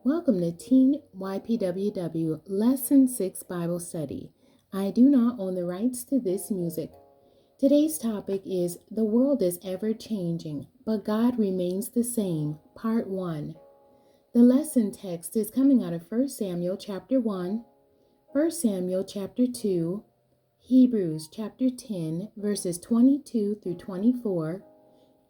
Welcome to Teen ypww Lesson 6 Bible Study. I do not own the rights to this music. Today's topic is The World is Ever Changing, but God Remains the Same, Part 1. The lesson text is coming out of 1 Samuel chapter 1, 1 Samuel chapter 2, Hebrews chapter 10, verses 22 through 24,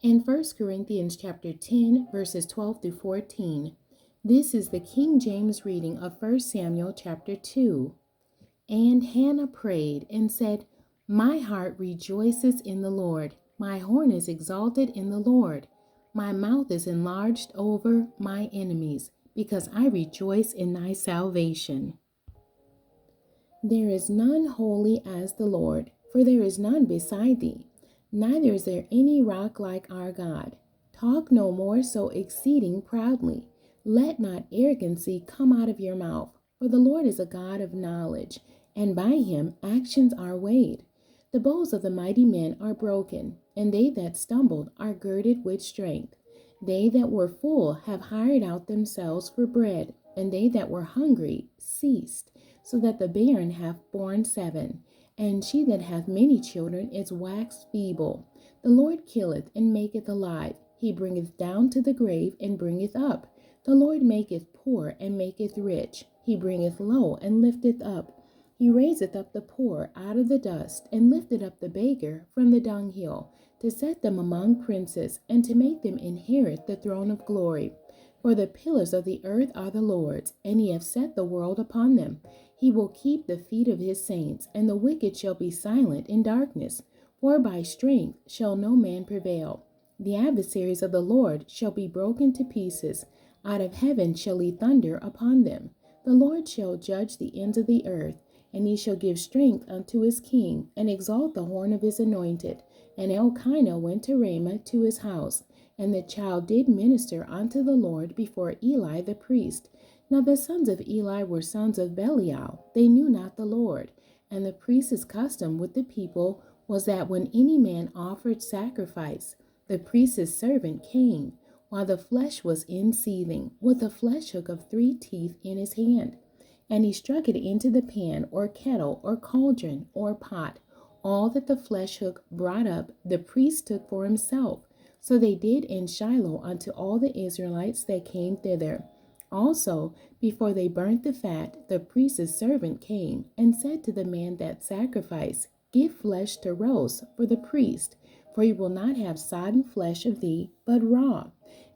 and 1 Corinthians chapter 10, verses 12 through 14. This is the King James reading of 1 Samuel chapter 2. And Hannah prayed and said, My heart rejoices in the Lord. My horn is exalted in the Lord. My mouth is enlarged over my enemies, because I rejoice in thy salvation. There is none holy as the Lord, for there is none beside thee. Neither is there any rock like our God. Talk no more so exceeding proudly. Let not arrogancy come out of your mouth, for the Lord is a God of knowledge, and by him actions are weighed. The bows of the mighty men are broken, and they that stumbled are girded with strength. They that were full have hired out themselves for bread, and they that were hungry ceased, so that the barren hath borne 7, and she that hath many children is waxed feeble. The Lord killeth and maketh alive. He bringeth down to the grave and bringeth up. The Lord maketh poor and maketh rich. He bringeth low and lifteth up. He raiseth up the poor out of the dust, and lifteth up the beggar from the dunghill, to set them among princes, and to make them inherit the throne of glory. For the pillars of the earth are the Lord's, and he hath set the world upon them. He will keep the feet of his saints, and the wicked shall be silent in darkness. For by strength shall no man prevail. The adversaries of the Lord shall be broken to pieces. Out of heaven shall he thunder upon them. The Lord shall judge the ends of the earth, and he shall give strength unto his king, and exalt the horn of his anointed. And Elkanah went to Ramah to his house, and the child did minister unto the Lord before Eli the priest. Now the sons of Eli were sons of Belial. They knew not the Lord. And the priest's custom with the people was that when any man offered sacrifice, the priest's servant came, while the flesh was in seething, with a flesh hook of 3 teeth in his hand. And he struck it into the pan, or kettle, or cauldron, or pot. All that the flesh hook brought up, the priest took for himself. So they did in Shiloh unto all the Israelites that came thither. Also, before they burnt the fat, the priest's servant came, and said to the man that sacrificed, Give flesh to roast for the priest, for he will not have sodden flesh of thee, but raw.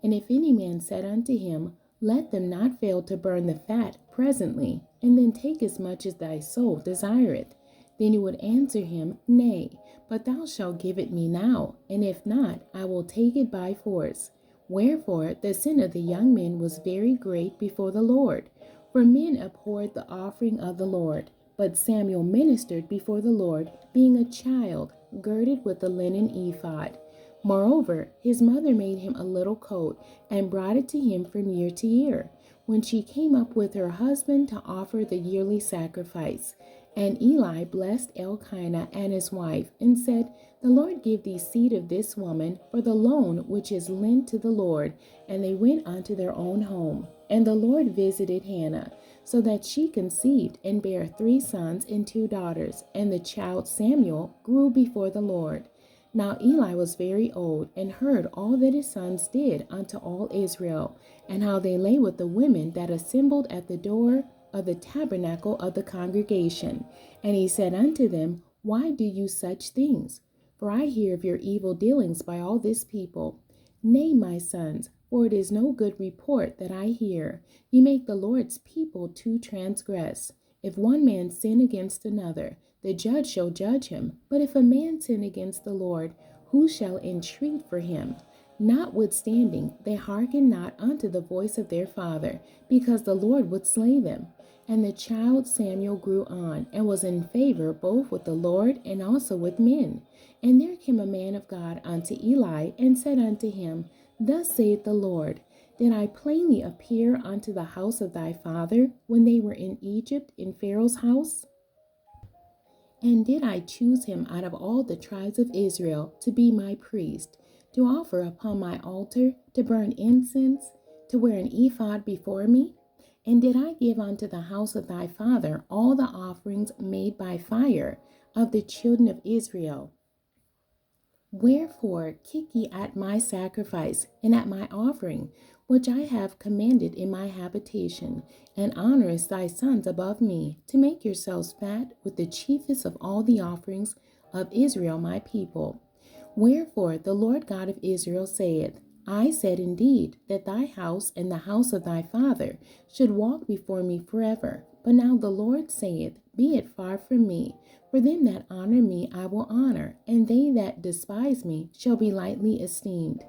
And if any man said unto him, Let them not fail to burn the fat presently, and then take as much as thy soul desireth, then he would answer him, Nay, but thou shalt give it me now, and if not, I will take it by force. Wherefore the sin of the young men was very great before the Lord, for men abhorred the offering of the Lord. But Samuel ministered before the Lord, being a child, girded with a linen ephod. Moreover, his mother made him a little coat, and brought it to him from year to year, when she came up with her husband to offer the yearly sacrifice. And Eli blessed Elkanah and his wife, and said, The Lord give thee seed of this woman for the loan which is lent to the Lord. And they went unto their own home. And the Lord visited Hannah, so that she conceived, and bare 3 sons and 2 daughters. And the child Samuel grew before the Lord. Now Eli was very old, and heard all that his sons did unto all Israel, and how they lay with the women that assembled at the door of the tabernacle of the congregation. And he said unto them, Why do you such things? For I hear of your evil dealings by all this people. Nay, my sons, for it is no good report that I hear. Ye make the Lord's people to transgress. If one man sin against another, the judge shall judge him. But if a man sin against the Lord, who shall entreat for him? Notwithstanding, they hearkened not unto the voice of their father, because the Lord would slay them. And the child Samuel grew on, and was in favor both with the Lord and also with men. And there came a man of God unto Eli, and said unto him, Thus saith the Lord, Did I plainly appear unto the house of thy father, when they were in Egypt in Pharaoh's house? And did I choose him out of all the tribes of Israel to be my priest, to offer upon my altar, to burn incense, to wear an ephod before me? And did I give unto the house of thy father all the offerings made by fire of the children of Israel? Wherefore kick ye at my sacrifice and at my offering, which I have commanded in my habitation, and honorest thy sons above me, to make yourselves fat with the chiefest of all the offerings of Israel my people? Wherefore the Lord God of Israel saith, I said indeed that thy house and the house of thy father should walk before me forever. But now the Lord saith, Be it far from me. For them that honor me I will honor, and they that despise me shall be lightly esteemed.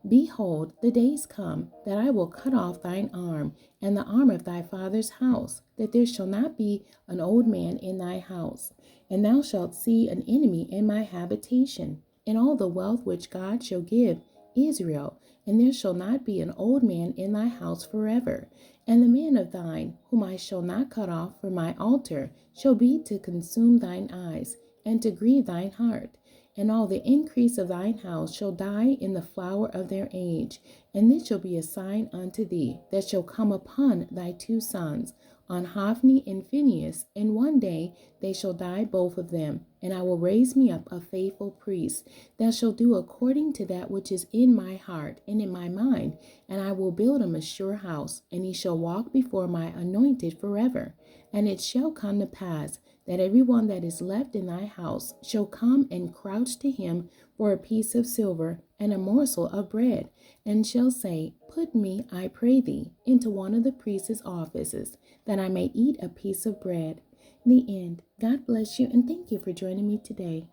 Behold, the days come that I will cut off thine arm and the arm of thy father's house, that there shall not be an old man in thy house. And thou shalt see an enemy in my habitation, and all the wealth which God shall give Israel, and there shall not be an old man in thy house forever. And the man of thine, whom I shall not cut off from my altar, shall be to consume thine eyes, and to grieve thine heart. And all the increase of thine house shall die in the flower of their age. And this shall be a sign unto thee, that shall come upon thy two sons, on Hophni and Phinehas, and one day they shall die both of them. And I will raise me up a faithful priest, that shall do according to that which is in my heart and in my mind. And I will build him a sure house, and he shall walk before my anointed forever. And it shall come to pass, that every one that is left in thy house shall come and crouch to him for a piece of silver and a morsel of bread, and shall say, Put me, I pray thee, into one of the priest's offices, that I may eat a piece of bread. The end. God bless you, and thank you for joining me today.